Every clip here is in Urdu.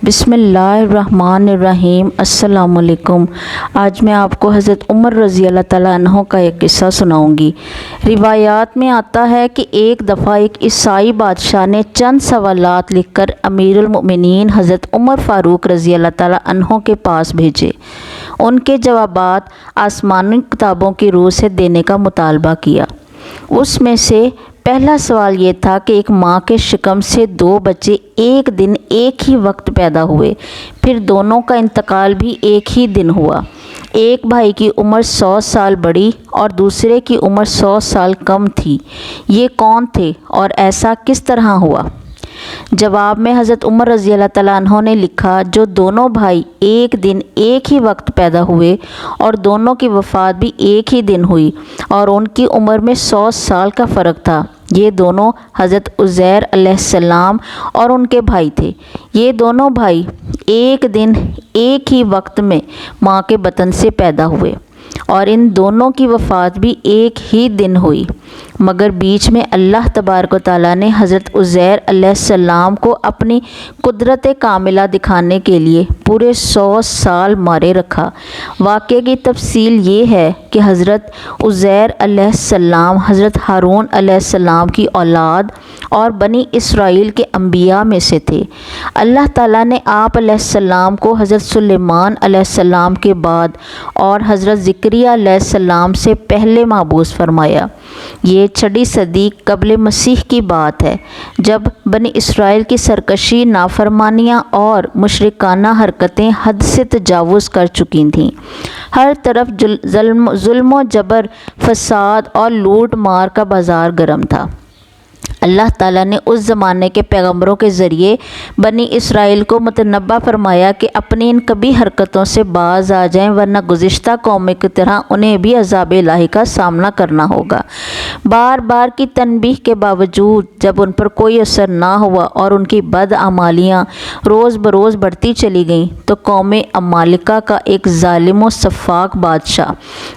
بسم اللہ الرحمن الرحیم۔ السلام علیکم۔ آج میں آپ کو حضرت عمر رضی اللہ تعالیٰ عنہ کا ایک قصہ سناؤں گی۔ روایات میں آتا ہے کہ ایک دفعہ ایک عیسائی بادشاہ نے چند سوالات لکھ کر امیر المؤمنین حضرت عمر فاروق رضی اللہ تعالیٰ عنہ کے پاس بھیجے۔ ان کے جوابات آسمانی کتابوں کی روح سے دینے کا مطالبہ کیا۔ اس میں سے پہلا سوال یہ تھا کہ ایک ماں کے شکم سے 2 بچے ایک دن ایک ہی وقت پیدا ہوئے، پھر دونوں کا انتقال بھی ایک ہی دن ہوا۔ ایک بھائی کی عمر 100 سال بڑی اور دوسرے کی عمر 100 سال کم تھی۔ یہ کون تھے اور ایسا کس طرح ہوا؟ جواب میں حضرت عمر رضی اللہ تعالیٰ عنہ نے لکھا، جو دونوں بھائی ایک دن ایک ہی وقت پیدا ہوئے اور دونوں کی وفات بھی ایک ہی دن ہوئی اور ان کی عمر میں 100 سال کا فرق تھا، یہ دونوں حضرت عزیر علیہ السلام اور ان کے بھائی تھے۔ یہ دونوں بھائی ایک دن ایک ہی وقت میں ماں کے بطن سے پیدا ہوئے اور ان دونوں کی وفات بھی ایک ہی دن ہوئی، مگر بیچ میں اللہ تبارک و تعالیٰ نے حضرت عزیر علیہ السلام کو اپنی قدرت کاملہ دکھانے کے لیے پورے 100 سال مارے رکھا۔ واقعے کی تفصیل یہ ہے کہ حضرت عزیر علیہ السلام حضرت ہارون علیہ السلام کی اولاد اور بنی اسرائیل کے انبیاء میں سے تھے۔ اللہ تعالیٰ نے آپ علیہ السلام کو حضرت سلیمان علیہ السلام کے بعد اور حضرت زکریا علیہ السلام سے پہلے مبعوث فرمایا۔ یہ 6 صدی قبل مسیح کی بات ہے، جب بنی اسرائیل کی سرکشی، نافرمانیاں اور مشرکانہ حرکتیں حد سے تجاوز کر چکی تھیں۔ ہر طرف ظلم و جبر، فساد اور لوٹ مار کا بازار گرم تھا۔ اللہ تعالیٰ نے اس زمانے کے پیغمبروں کے ذریعے بنی اسرائیل کو متنبہ فرمایا کہ اپنی ان کبھی حرکتوں سے باز آ جائیں، ورنہ گزشتہ قوموں کی طرح انہیں بھی عذاب الہی کا سامنا کرنا ہوگا۔ بار بار کی تنبیہ کے باوجود جب ان پر کوئی اثر نہ ہوا اور ان کی بدعمالیاں روز بروز بڑھتی چلی گئیں، تو قوم عمالقہ کا ایک ظالم و سفاک بادشاہ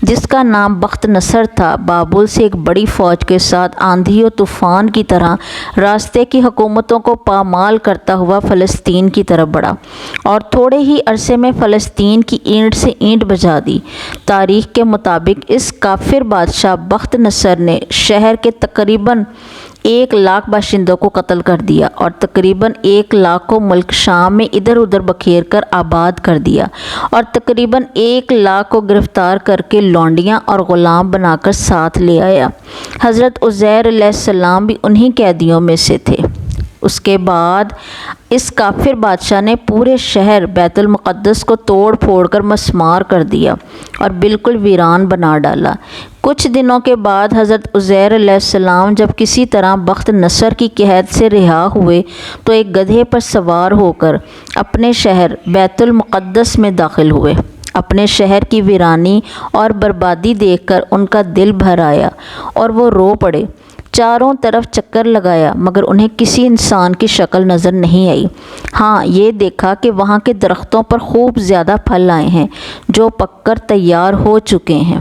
جس کا نام بخت نصر تھا، بابل سے ایک بڑی فوج کے ساتھ آندھی و طوفان کی طرح راستے کی حکومتوں کو پامال کرتا ہوا فلسطین کی طرف بڑھا اور تھوڑے ہی عرصے میں فلسطین کی اینٹ سے اینٹ بجا دی۔ تاریخ کے مطابق اس کافر بادشاہ بخت نصر نے شہر کے تقریباً 1 لاکھ باشندوں کو قتل کر دیا اور تقریباً 1 لاکھ کو ملک شام میں ادھر ادھر بکھیر کر آباد کر دیا اور تقریباً 1 لاکھ کو گرفتار کر کے لونڈیاں اور غلام بنا کر ساتھ لے آیا۔ حضرت عزیر علیہ السلام بھی انہی قیدیوں میں سے تھے۔ اس کے بعد اس کافر بادشاہ نے پورے شہر بیت المقدس کو توڑ پھوڑ کر مسمار کر دیا اور بالکل ویران بنا ڈالا۔ کچھ دنوں کے بعد حضرت عزیر علیہ السلام جب کسی طرح بخت نصر کی قید سے رہا ہوئے تو ایک گدھے پر سوار ہو کر اپنے شہر بیت المقدس میں داخل ہوئے۔ اپنے شہر کی ویرانی اور بربادی دیکھ کر ان کا دل بھر آیا اور وہ رو پڑے۔ چاروں طرف چکر لگایا مگر انہیں کسی انسان کی شکل نظر نہیں آئی۔ ہاں، یہ دیکھا کہ وہاں کے درختوں پر خوب زیادہ پھل آئے ہیں جو پک کر تیار ہو چکے ہیں،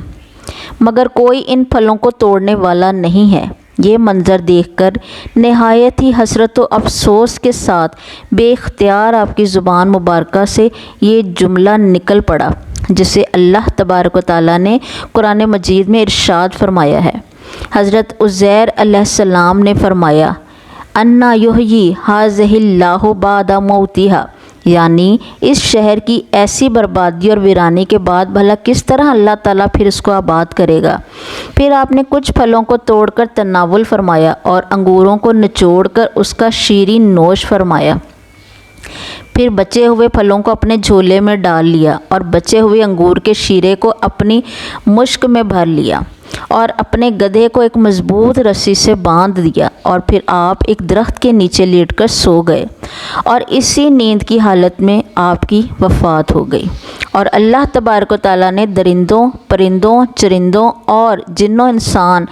مگر کوئی ان پھلوں کو توڑنے والا نہیں ہے۔ یہ منظر دیکھ کر نہایت ہی حسرت و افسوس کے ساتھ بے اختیار آپ کی زبان مبارکہ سے یہ جملہ نکل پڑا، جسے اللہ تبارک و تعالیٰ نے قرآن مجید میں ارشاد فرمایا ہے۔ حضرت عزیر علیہ السلام نے فرمایا، انا یحیی ھذہ اللہ بعد موتھا، یعنی اس شہر کی ایسی بربادی اور ویرانی کے بعد بھلا کس طرح اللہ تعالیٰ پھر اس کو آباد کرے گا۔ پھر آپ نے کچھ پھلوں کو توڑ کر تناول فرمایا اور انگوروں کو نچوڑ کر اس کا شیریں نوش فرمایا۔ پھر بچے ہوئے پھلوں کو اپنے جھولے میں ڈال لیا اور بچے ہوئے انگور کے شیرے کو اپنی مشک میں بھر لیا اور اپنے گدھے کو ایک مضبوط رسی سے باندھ دیا اور پھر آپ ایک درخت کے نیچے لیٹ کر سو گئے اور اسی نیند کی حالت میں آپ کی وفات ہو گئی۔ اور اللہ تبارک و تعالیٰ نے درندوں، پرندوں، چرندوں اور جنوں انسان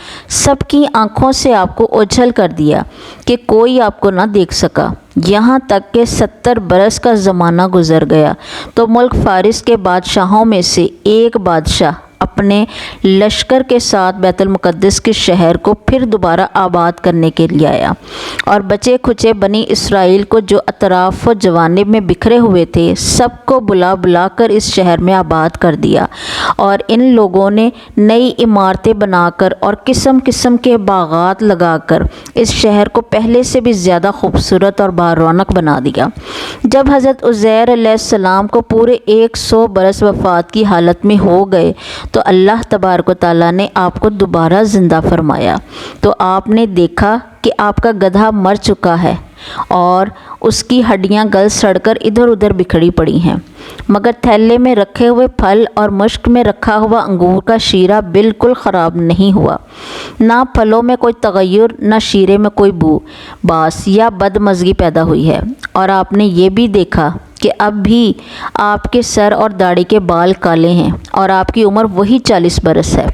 سب کی آنکھوں سے آپ کو اوجھل کر دیا کہ کوئی آپ کو نہ دیکھ سکا، یہاں تک کہ 70 برس کا زمانہ گزر گیا تو ملک فارس کے بادشاہوں میں سے ایک بادشاہ اپنے لشکر کے ساتھ بیت المقدس کے شہر کو پھر دوبارہ آباد کرنے کے لیے آیا اور بچے کھچے بنی اسرائیل کو جو اطراف و جوانب میں بکھرے ہوئے تھے سب کو بلا بلا کر اس شہر میں آباد کر دیا، اور ان لوگوں نے نئی عمارتیں بنا کر اور قسم قسم کے باغات لگا کر اس شہر کو پہلے سے بھی زیادہ خوبصورت اور بارونق بنا دیا۔ جب حضرت عزیر علیہ السلام کو پورے 100 برس وفات کی حالت میں ہو گئے تو اللہ تبارک و تعالیٰ نے آپ کو دوبارہ زندہ فرمایا، تو آپ نے دیکھا کہ آپ کا گدھا مر چکا ہے اور اس کی ہڈیاں گل سڑ کر ادھر ادھر بکھری پڑی ہیں، مگر تھیلے میں رکھے ہوئے پھل اور مشک میں رکھا ہوا انگور کا شیرہ بالکل خراب نہیں ہوا، نہ پھلوں میں کوئی تغیر نہ شیرے میں کوئی بو باس یا بدمزگی پیدا ہوئی ہے۔ اور آپ نے یہ بھی دیکھا کہ اب بھی آپ کے سر اور داڑھی کے بال کالے ہیں اور آپ کی عمر وہی 40 برس ہے۔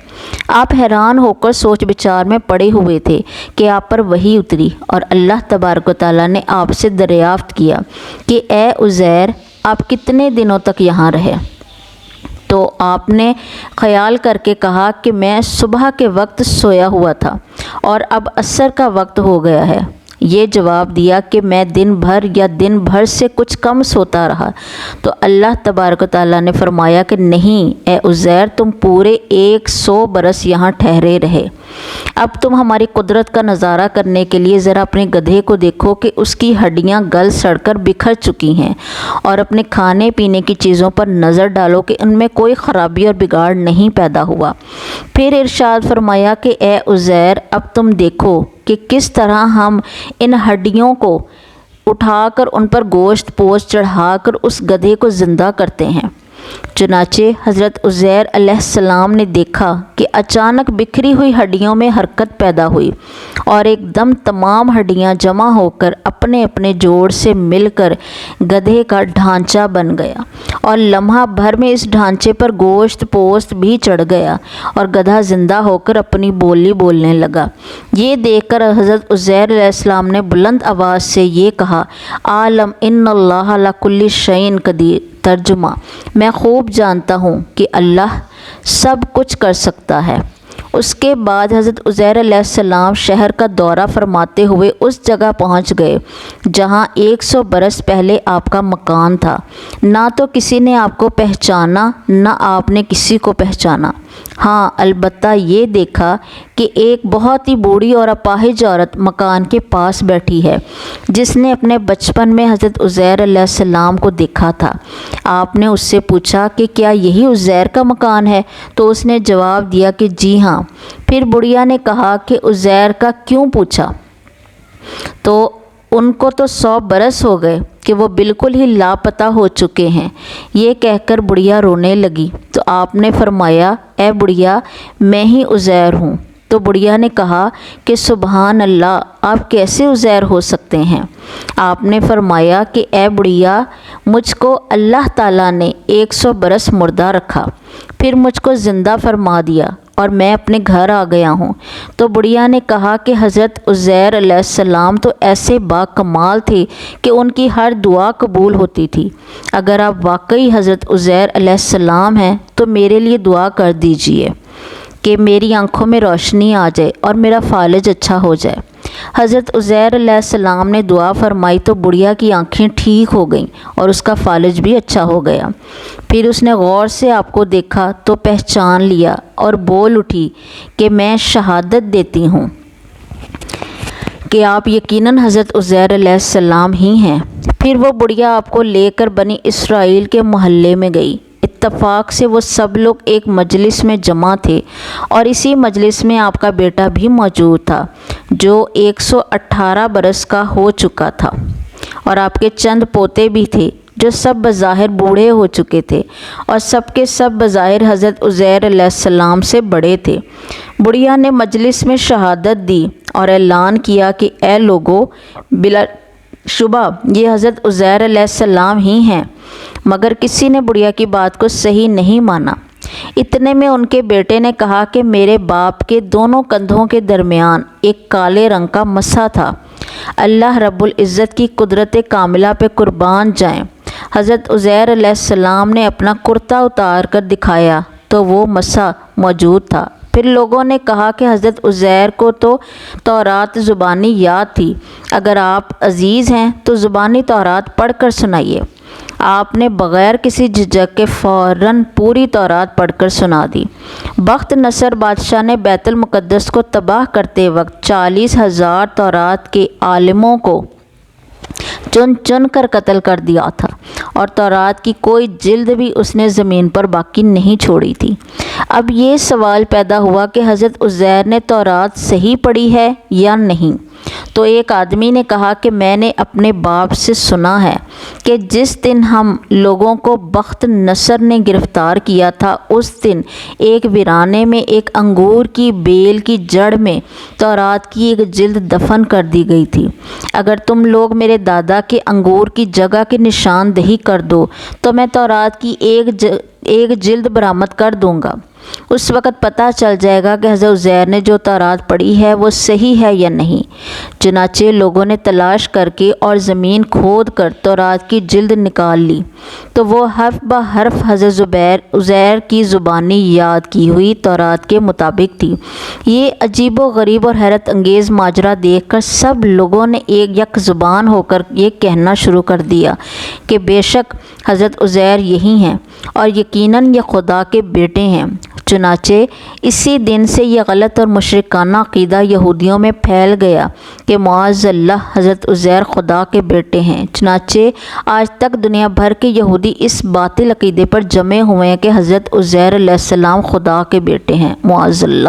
آپ حیران ہو کر سوچ بچار میں پڑے ہوئے تھے کہ آپ پر وحی اتری اور اللہ تبارک و تعالیٰ نے آپ سے دریافت کیا کہ اے عزیر، آپ کتنے دنوں تک یہاں رہے؟ تو آپ نے خیال کر کے کہا کہ میں صبح کے وقت سویا ہوا تھا اور اب عصر کا وقت ہو گیا ہے۔ یہ جواب دیا کہ میں دن بھر یا دن بھر سے کچھ کم سوتا رہا۔ تو اللہ تبارک و تعالیٰ نے فرمایا کہ نہیں اے عزیر، تم پورے 100 برس یہاں ٹھہرے رہے۔ اب تم ہماری قدرت کا نظارہ کرنے کے لیے ذرا اپنے گدھے کو دیکھو کہ اس کی ہڈیاں گل سڑ کر بکھر چکی ہیں، اور اپنے کھانے پینے کی چیزوں پر نظر ڈالو کہ ان میں کوئی خرابی اور بگاڑ نہیں پیدا ہوا۔ پھر ارشاد فرمایا کہ اے عزیر، اب تم دیکھو کہ کس طرح ہم ان ہڈیوں کو اٹھا کر ان پر گوشت پوش چڑھا کر اس گدھے کو زندہ کرتے ہیں۔ چنانچہ حضرت عزیر علیہ السلام نے دیکھا کہ اچانک بکھری ہوئی ہڈیوں میں حرکت پیدا ہوئی اور ایک دم تمام ہڈیاں جمع ہو کر اپنے اپنے جوڑ سے مل کر گدھے کا ڈھانچہ بن گیا، اور لمحہ بھر میں اس ڈھانچے پر گوشت پوست بھی چڑھ گیا اور گدھا زندہ ہو کر اپنی بولی بولنے لگا۔ یہ دیکھ کر حضرت عزیر علیہ السلام نے بلند آواز سے یہ کہا، عالم ان اللہ علی کل شیء قدیر، ترجمہ، میں خوب جانتا ہوں کہ اللہ سب کچھ کر سکتا ہے۔ اس کے بعد حضرت عزیر علیہ السلام شہر کا دورہ فرماتے ہوئے اس جگہ پہنچ گئے جہاں 100 برس پہلے آپ کا مکان تھا۔ نہ تو کسی نے آپ کو پہچانا نہ آپ نے کسی کو پہچانا، ہاں البتہ یہ دیکھا کہ ایک بہت ہی بوڑھی اور اپاہج عورت مکان کے پاس بیٹھی ہے جس نے اپنے بچپن میں حضرت عزیر علیہ السلام کو دیکھا تھا۔ آپ نے اس سے پوچھا کہ کیا یہی عزیر کا مکان ہے؟ تو اس نے جواب دیا کہ جی ہاں۔ پھر بڑھیا نے کہا کہ عزیر کا کیوں پوچھا؟ تو ان کو تو 100 برس ہو گئے کہ وہ بالکل ہی لاپتہ ہو چکے ہیں۔ یہ کہہ کر بڑھیا رونے لگی تو آپ نے فرمایا، اے بڑھیا، میں ہی عزیر ہوں۔ تو بڑھیا نے کہا کہ سبحان اللہ، آپ کیسے عزیر ہو سکتے ہیں؟ آپ نے فرمایا کہ اے بڑھیا، مجھ کو اللہ تعالیٰ نے 100 برس مردہ رکھا، پھر مجھ کو زندہ فرما دیا اور میں اپنے گھر آ گیا ہوں۔ تو بڑھیا نے کہا کہ حضرت عزیر علیہ السلام تو ایسے با کمال تھے کہ ان کی ہر دعا قبول ہوتی تھی۔ اگر آپ واقعی حضرت عزیر علیہ السلام ہیں تو میرے لیے دعا کر دیجئے کہ میری آنکھوں میں روشنی آ جائے اور میرا فالج اچھا ہو جائے۔ حضرت عزیر علیہ السلام نے دعا فرمائی تو بڑھیا کی آنکھیں ٹھیک ہو گئیں اور اس کا فالج بھی اچھا ہو گیا۔ پھر اس نے غور سے آپ کو دیکھا تو پہچان لیا اور بول اٹھی کہ میں شہادت دیتی ہوں کہ آپ یقیناً حضرت عزیر علیہ السلام ہی ہیں۔ پھر وہ بڑھیا آپ کو لے کر بنی اسرائیل کے محلے میں گئی۔ اتفاق سے وہ سب لوگ ایک مجلس میں جمع تھے اور اسی مجلس میں آپ کا بیٹا بھی موجود تھا جو 118 برس کا ہو چکا تھا، اور آپ کے چند پوتے بھی تھے جو سب بظاہر بوڑھے ہو چکے تھے اور سب کے سب بظاہر حضرت عزیر علیہ السلام سے بڑے تھے۔ بڑھیا نے مجلس میں شہادت دی اور اعلان کیا کہ اے لوگو، بلا شبہ یہ حضرت عزیر علیہ السلام ہی ہیں، مگر کسی نے بڑھیا کی بات کو صحیح نہیں مانا۔ اتنے میں ان کے بیٹے نے کہا کہ میرے باپ کے دونوں کندھوں کے درمیان ایک کالے رنگ کا مسا تھا۔ اللہ رب العزت کی قدرت کاملہ پہ قربان جائیں، حضرت عزیر علیہ السلام نے اپنا کرتا اتار کر دکھایا تو وہ مسح موجود تھا۔ پھر لوگوں نے کہا کہ حضرت عزیر کو تو تورات زبانی یاد تھی، اگر آپ عزیز ہیں تو زبانی تورات پڑھ کر سنائیے۔ آپ نے بغیر کسی جھجک کے فوراً پوری تورات پڑھ کر سنا دی۔ بخت نصر بادشاہ نے بیت المقدس کو تباہ کرتے وقت 40,000 تورات کے عالموں کو چن چن کر قتل کر دیا تھا، اور تورات کی کوئی جلد بھی اس نے زمین پر باقی نہیں چھوڑی تھی۔ اب یہ سوال پیدا ہوا کہ حضرت عزیر نے تورات صحیح پڑھی ہے یا نہیں؟ تو ایک آدمی نے کہا کہ میں نے اپنے باپ سے سنا ہے کہ جس دن ہم لوگوں کو بخت نصر نے گرفتار کیا تھا، اس دن ایک ویرانے میں ایک انگور کی بیل کی جڑ میں تورات کی ایک جلد دفن کر دی گئی تھی۔ اگر تم لوگ میرے دادا کے انگور کی جگہ کی نشاندہی کر دو تو میں تورات کی ایک جلد برآمد کر دوں گا۔ اس وقت پتہ چل جائے گا کہ حضرت عزیر نے جو تورات پڑھی ہے وہ صحیح ہے یا نہیں۔ چنانچہ لوگوں نے تلاش کر کے اور زمین کھود کر تورات کی جلد نکال لی، تو وہ حرف بہ حرف حضرت عزیر کی زبانی یاد کی ہوئی تورات کے مطابق تھی۔ یہ عجیب و غریب اور حیرت انگیز ماجرا دیکھ کر سب لوگوں نے ایک یک زبان ہو کر یہ کہنا شروع کر دیا کہ بے شک حضرت عزیر یہی ہیں، اور یقیناً یہ خدا کے بیٹے ہیں۔ چنانچہ اسی دن سے یہ غلط اور مشرکانہ عقیدہ یہودیوں میں پھیل گیا کہ معاذ اللہ حضرت عزیر خدا کے بیٹے ہیں۔ چنانچہ آج تک دنیا بھر کے یہودی اس باطل عقیدے پر جمے ہوئے ہیں کہ حضرت عزیر علیہ السلام خدا کے بیٹے ہیں، معاذ اللہ۔